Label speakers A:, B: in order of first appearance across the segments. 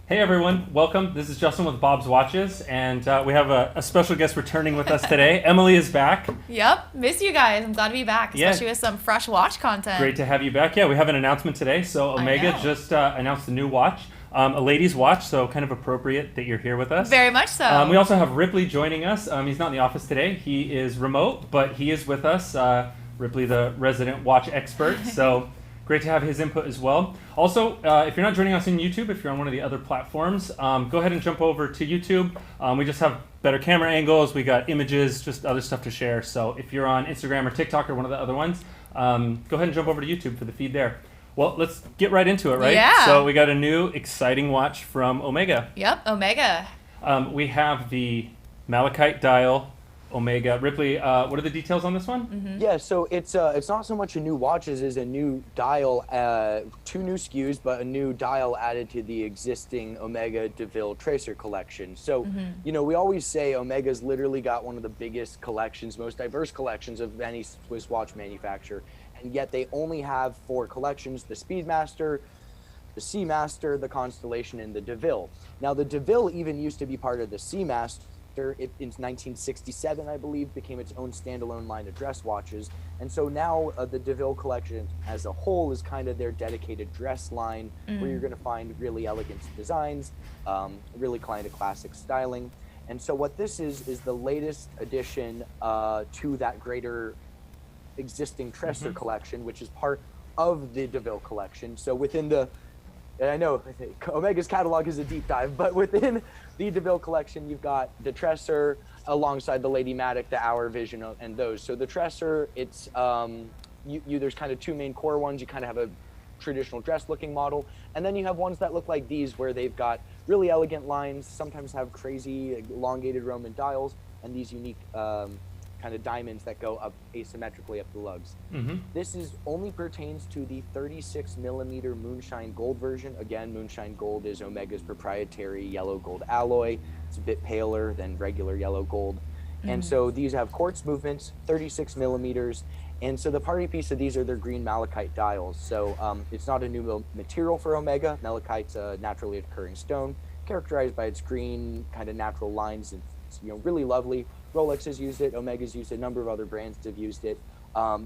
A: Hey everyone, welcome. This is Justin with Bob's Watches, and we have a special guest returning with us today. Emily is back.
B: Yep, miss you guys. I'm glad to be back, especially with some fresh watch content.
A: Great to have you back. Yeah, we have an announcement today. So Omega just announced a new watch, a ladies' watch, so kind of appropriate that you're here with us.
B: Very much so.
A: We also have Ripley joining us. He's not in the office today. He is remote, but he is with us. Ripley, the resident watch expert. So great to have his input as well. Also, if you're not joining us on YouTube, if you're on one of the other platforms, go ahead and jump over to YouTube. We just have better camera angles. We got images, just other stuff to share. So if you're on Instagram or TikTok or one of the other ones, go ahead and jump over to YouTube for the feed there. Well, let's get right into it, right?
B: Yeah.
A: So we got a new exciting watch from Omega.
B: Yep, Omega.
A: We have the Malachite dial Omega. Ripley, what are the details on this one?
B: Mm-hmm.
C: Yeah, so it's not so much a new watch as is a new dial, 2 new SKUs, but a new dial added to the existing Omega De Ville Trésor collection. So, you know, we always say Omega's literally got one of the biggest collections, most diverse collections of any Swiss watch manufacturer, and yet they only have 4 collections: the Speedmaster, the Seamaster, the Constellation, and the De Ville. Now, the De Ville even used to be part of the Seamaster. It, in 1967, I believe, became its own standalone line of dress watches. And so now the De Ville collection as a whole is kind of their dedicated dress line, where you're going to find really elegant designs, really kind of classic styling. And so what this is the latest addition to that greater existing TRESOR collection, which is part of the De Ville collection. So within the, and I know Omega's catalog is a deep dive, but within the De Ville collection, you've got the TRESOR alongside the Lady Matic, the Hour Vision, and those. So the TRESOR, it's there's kind of 2 main core ones. You kind of have a traditional dress-looking model, and then you have ones that look like these, where they've got really elegant lines, sometimes have crazy elongated Roman dials, and these unique kind of diamonds that go up asymmetrically up the lugs. This is only pertains to the 36 millimeter Moonshine Gold version. Again, Moonshine Gold is Omega's proprietary yellow gold alloy. It's a bit paler than regular yellow gold. And so these have quartz movements, 36 millimeters. And so the party piece of these are their green malachite dials. So it's not a new material for Omega. Malachite's a naturally occurring stone, characterized by its green kind of natural lines. It's, you know, really lovely. Rolex has used it, Omega's used it, a number of other brands have used it.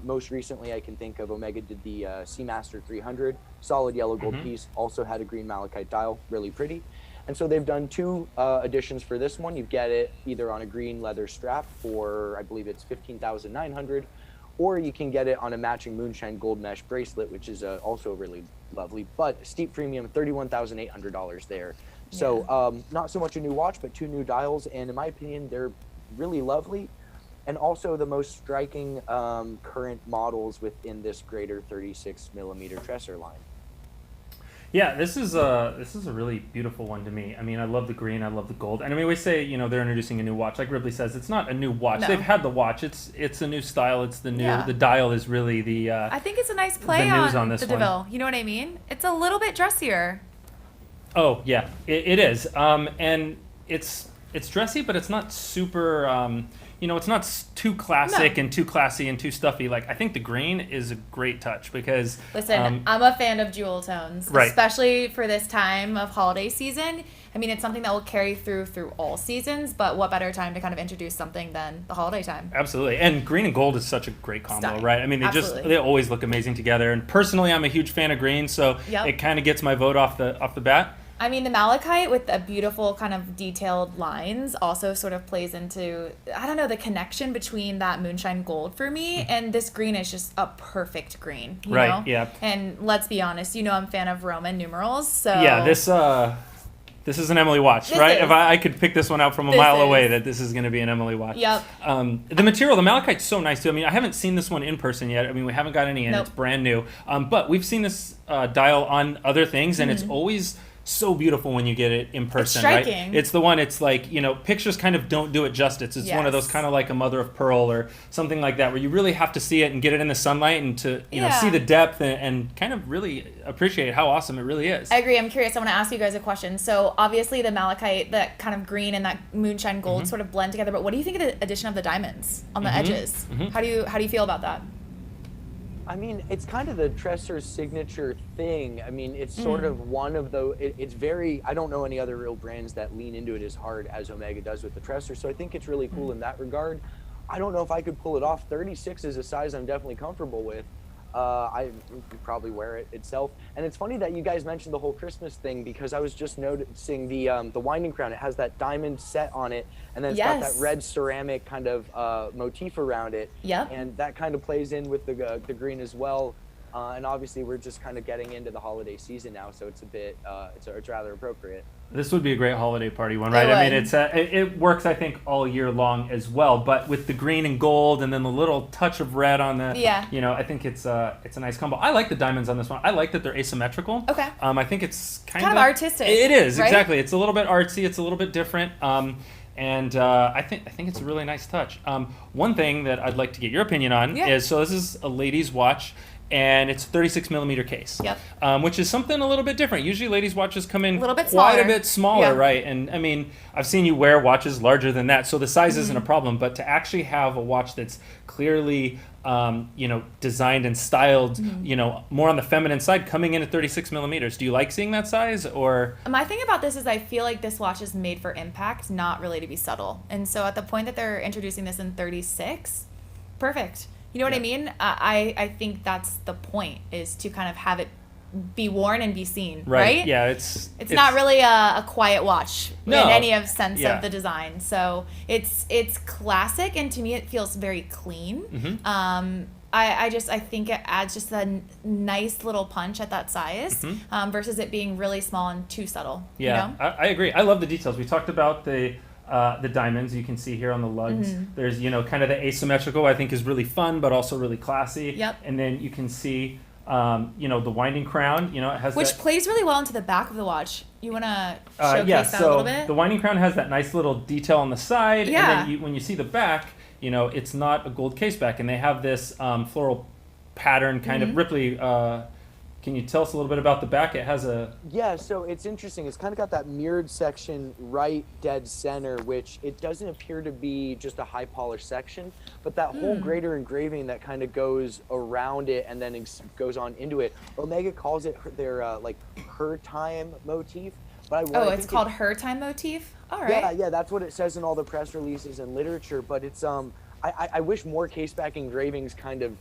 C: Most recently, I can think of Omega did the Seamaster 300, solid yellow gold piece, also had a green malachite dial, really pretty. And so they've done 2 editions for this one. You get it either on a green leather strap for, I believe it's $15,900, or you can get it on a matching Moonshine Gold mesh bracelet, which is also really lovely, but steep premium, $31,800 there. So not so much a new watch, but 2 new dials, and in my opinion, they're really lovely, and also the most striking current models within this greater 36 millimeter TRESOR line.
A: Yeah, this is a really beautiful one to me. I mean, I love the green, I love the gold, and I mean, we say, you know, they're introducing a new watch. Like Ripley says, it's not a new watch.
B: No.
A: They've had the watch. It's a new style. It's the new. The dial is really the.
B: I think it's a nice play
A: the news on
B: the
A: this
B: De Ville. You know what I mean? It's a little bit dressier.
A: Oh yeah, it is, and it's dressy, but it's not super. You know, it's not too classic and too classy and too stuffy. Like, I think the green is a great touch because...
B: Listen, I'm a fan of jewel tones,
A: right,
B: especially for this time of holiday season. I mean, it's something that will carry through all seasons, but what better time to kind of introduce something than the holiday time?
A: Absolutely. And green and gold is such a great combo,
B: Stunning.
A: right? I mean, they always look amazing together. And personally, I'm a huge fan of green, so it kind of gets my vote off the bat.
B: I mean, the malachite with the beautiful kind of detailed lines also sort of plays into, I don't know, the connection between that Moonshine Gold for me and this green is just a perfect green, you know?
A: Yeah.
B: And let's be honest, you know I'm a fan of Roman numerals, so...
A: Yeah, this is an Emily watch, right? If I could pick this one out from a mile away, that this is going to be an Emily watch.
B: Yep.
A: The material, the malachite's so nice too. I mean, I haven't seen this one in person yet. I mean, we haven't got any in. It's brand new. But we've seen this dial on other things, and it's always so beautiful when you get it in person,
B: it's striking.
A: right? It's the one, it's like, you know, pictures kind of don't do it justice. It's one of those kind of like a mother of pearl or something like that, where you really have to see it and get it in the sunlight and to, you know, see the depth and kind of really appreciate how awesome it really is.
B: I agree. I'm curious. I want to ask you guys a question. So obviously the malachite, that kind of green and that moonshine gold sort of blend together, but what do you think of the addition of the diamonds on the edges? How do you feel about that?
C: I mean, it's kind of the Tresor's signature thing. I mean, it's sort of one of the, it's very, I don't know any other real brands that lean into it as hard as Omega does with the Tresor. So I think it's really cool in that regard. I don't know if I could pull it off. 36 is a size I'm definitely comfortable with. I would probably wear it itself. And it's funny that you guys mentioned the whole Christmas thing, because I was just noticing the winding crown. It has that diamond set on it, and then it's got that red ceramic kind of motif around it.
B: Yep.
C: And that kind of plays in with the green as well. And obviously we're just kind of getting into the holiday season now, so it's a bit, it's rather appropriate.
A: This would be a great holiday party one, right? I mean, it works, I think, all year long as well. But with the green and gold, and then the little touch of red on the, you know, I think it's a nice combo. I like the diamonds on this one. I like that they're asymmetrical.
B: Okay.
A: I think it's kind
B: of artistic.
A: It is,
B: right?
A: exactly. It's a little bit artsy. It's a little bit different. And I think it's a really nice touch. One thing that I'd like to get your opinion on is, so this is a lady's watch, and it's a 36 millimeter case, which is something a little bit different. Usually ladies' watches come in
B: a
A: bit smaller, right? And I mean, I've seen you wear watches larger than that, so the size isn't a problem, but to actually have a watch that's clearly, you know, designed and styled, you know, more on the feminine side, coming in at 36 millimeters. Do you like seeing that size, or?
B: My thing about this is I feel like this watch is made for impact, not really to be subtle. And so at the point that they're introducing this in 36, perfect. You know what I mean? I think that's the point, is to kind of have it be worn and be seen, right?
A: Yeah,
B: it's not really a quiet watch in any sense of the design. So it's classic, and to me it feels very clean. I think it adds just a nice little punch at that size, versus it being really small and too subtle.
A: Yeah, you know? I agree. I love the details. We talked about the diamonds you can see here on the lugs. There's, you know, kind of the asymmetrical, I think, is really fun, but also really classy.
B: Yep.
A: And then you can see, you know, the winding crown, you know, it has
B: which plays really well into the back of the watch. You want to showcase that a little bit?
A: The winding crown has that nice little detail on the side.
B: Yeah.
A: And then when you see the back, you know, it's not a gold case back, and they have this floral pattern kind of Ripley. Can you tell us a little bit about the back? It has a...
C: Yeah, so it's interesting. It's kind of got that mirrored section right dead center, which it doesn't appear to be just a high polished section, but that whole greater engraving that kind of goes around it and then goes on into it. Omega calls it their like her time motif. But
B: it's called her time motif? All right.
C: Yeah, that's what it says in all the press releases and literature, but it's I wish more caseback engravings kind of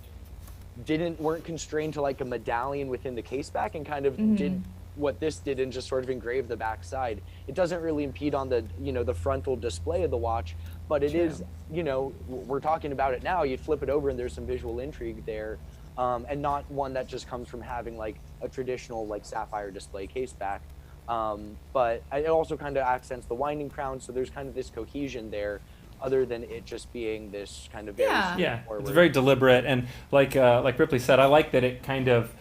C: weren't constrained to like a medallion within the case back, and kind of did what this did and just sort of engraved the back side. It doesn't really impede on the, you know, the frontal display of the watch, but it is, you know, we're talking about it now, you flip it over and there's some visual intrigue there, and not one that just comes from having like a traditional like sapphire display case back. But it also kind of accents the winding crown, so there's kind of this cohesion there, other than it just being this kind of very
A: it's very deliberate, and like Ripley said, I like that it kind of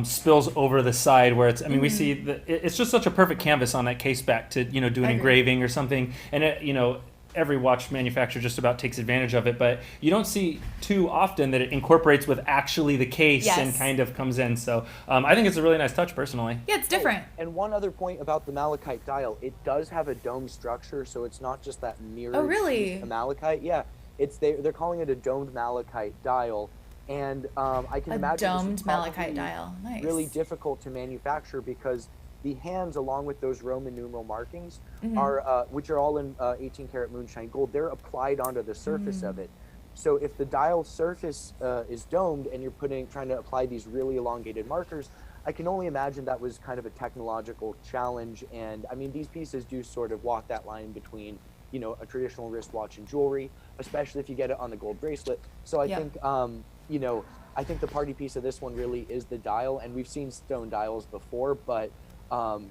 A: spills over the side where it's, I mean, we see it's just such a perfect canvas on that case back to, you know, do an engraving or something, and it, you know, every watch manufacturer just about takes advantage of it, but you don't see too often that it incorporates with actually the case and kind of comes in. So I think it's a really nice touch, personally.
B: Yeah, it's different.
C: And one other point about the Malachite dial, it does have a dome structure, so it's not just that mirrored Malachite. Yeah, they're calling it a domed Malachite dial, and I can imagine
B: domed Malachite dial. Nice.
C: Really difficult to manufacture, because the hands, along with those Roman numeral markings, are which are all in 18 karat moonshine gold, they're applied onto the surface of it. So if the dial surface is domed and you're trying to apply these really elongated markers, I can only imagine that was kind of a technological challenge. And I mean, these pieces do sort of walk that line between, you know, a traditional wristwatch and jewelry, especially if you get it on the gold bracelet. So I think, you know, I think the party piece of this one really is the dial, and we've seen stone dials before, but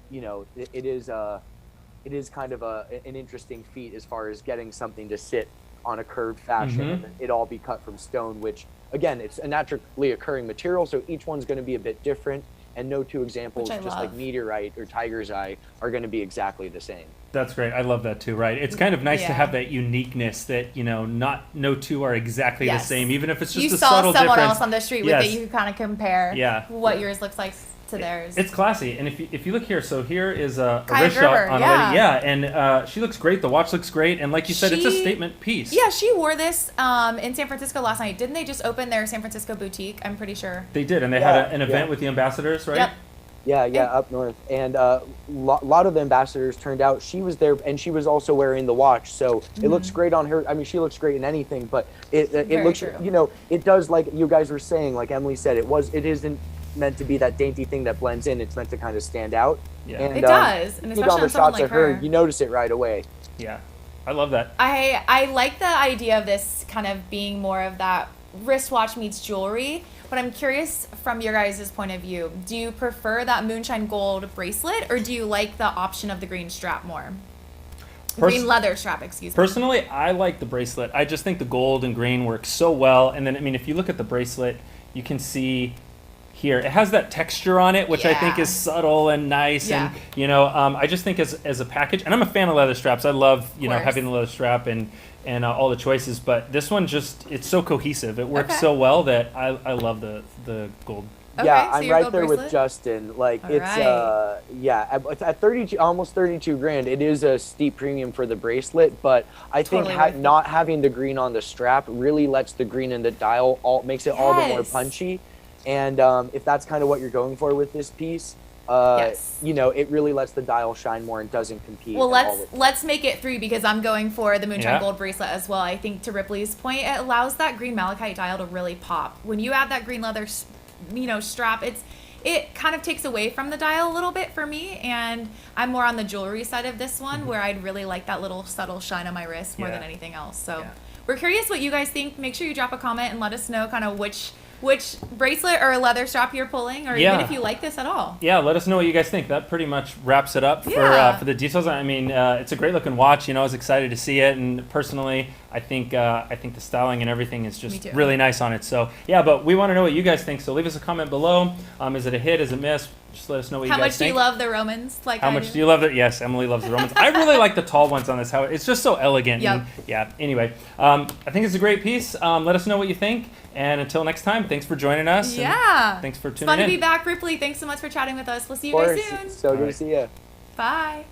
C: you know, it is kind of an interesting feat as far as getting something to sit on a curved fashion and it all be cut from stone, which again, it's a naturally occurring material, so each one's going to be a bit different, and no two examples, just like meteorite or tiger's eye, are going to be exactly the same.
A: That's great. I love that too, right? It's kind of nice to have that uniqueness that, you know, no two are exactly the same, even if it's just a subtle difference.
B: You saw someone else on the street with it, you can kind of compare what yours looks like to theirs.
A: It's classy, and if you look here, so here is a
B: Kaia
A: wrist
B: Gerber,
A: shot on
B: yeah.
A: a lady, and she looks great. The watch looks great, and like you said, it's a statement piece.
B: Yeah, she wore this in San Francisco last night. Didn't they just open their San Francisco boutique? I'm pretty sure.
A: They did, and they had an event with the ambassadors, right?
B: Yep.
C: Yeah, up north. And a lot of the ambassadors turned out. She was there, and she was also wearing the watch. So it looks great on her. I mean, she looks great in anything, but it looks,
B: true.
C: you know, it does, like you guys were saying, like Emily said, it isn't meant to be that dainty thing that blends in. It's meant to kind of stand out.
A: Yeah.
C: And,
B: It does, and
C: you
B: especially
C: on the
B: on someone
C: shots
B: like
C: of her,
B: her.
C: you notice it right away.
A: Yeah, I love that.
B: I like the idea of this kind of being more of that wristwatch meets jewelry, but I'm curious from your guys' point of view, do you prefer that moonshine gold bracelet, or do you like the option of the green strap more? Green leather strap, excuse me.
A: Personally, I like the bracelet. I just think the gold and green work so well. And then, I mean, if you look at the bracelet, you can see here, it has that texture on it, which I think is subtle and nice.
B: Yeah.
A: And, you know, I just think as a package, and I'm a fan of leather straps. I love, you know, having the leather strap and all the choices. But this one it's so cohesive. It works so well that I love the gold.
B: Okay,
C: Yeah,
B: so
C: I'm
B: your
C: right
B: gold
C: there
B: bracelet?
C: with Justin. Like
B: All
C: it's
B: right.
C: at 32, almost 32 grand. It is a steep premium for the bracelet, but I think
B: Totally worth it.
C: not having the green on the strap really lets the green in the dial makes it all the more punchy. And if that's kind of what you're going for with this piece, you know, it really lets the dial shine more and doesn't compete.
B: Well, let's make it 3 because I'm going for the moonshine gold bracelet as well. I think to Ripley's point, it allows that green malachite dial to really pop. When you add that green leather, you know, strap, it kind of takes away from the dial a little bit for me, and I'm more on the jewelry side of this one, where I'd really like that little subtle shine on my wrist more than anything else. So we're curious what you guys think. Make sure you drop a comment and let us know kind of which bracelet or leather strap you're pulling, or even if you like this at all.
A: Yeah, let us know what you guys think. That pretty much wraps it up for the details. I mean, it's a great looking watch. You know, I was excited to see it, and personally, I think the styling and everything is just really nice on it. So yeah, but we want to know what you guys think. So leave us a comment below. Is it a hit? Is it miss? Just let us know what you guys think.
B: How much do you love the Romans?
A: How much do you love it? Yes, Emily loves the Romans. I really like the tall ones on this. How it's just so elegant.
B: Yep.
A: And, yeah. Anyway, I think it's a great piece. Let us know what you think. And until next time, thanks for joining us.
B: Yeah.
A: Thanks for tuning in.
B: It's fun to be back, Ripley. Thanks so much for chatting with us. We'll see you guys soon.
C: So good to see you.
B: Bye.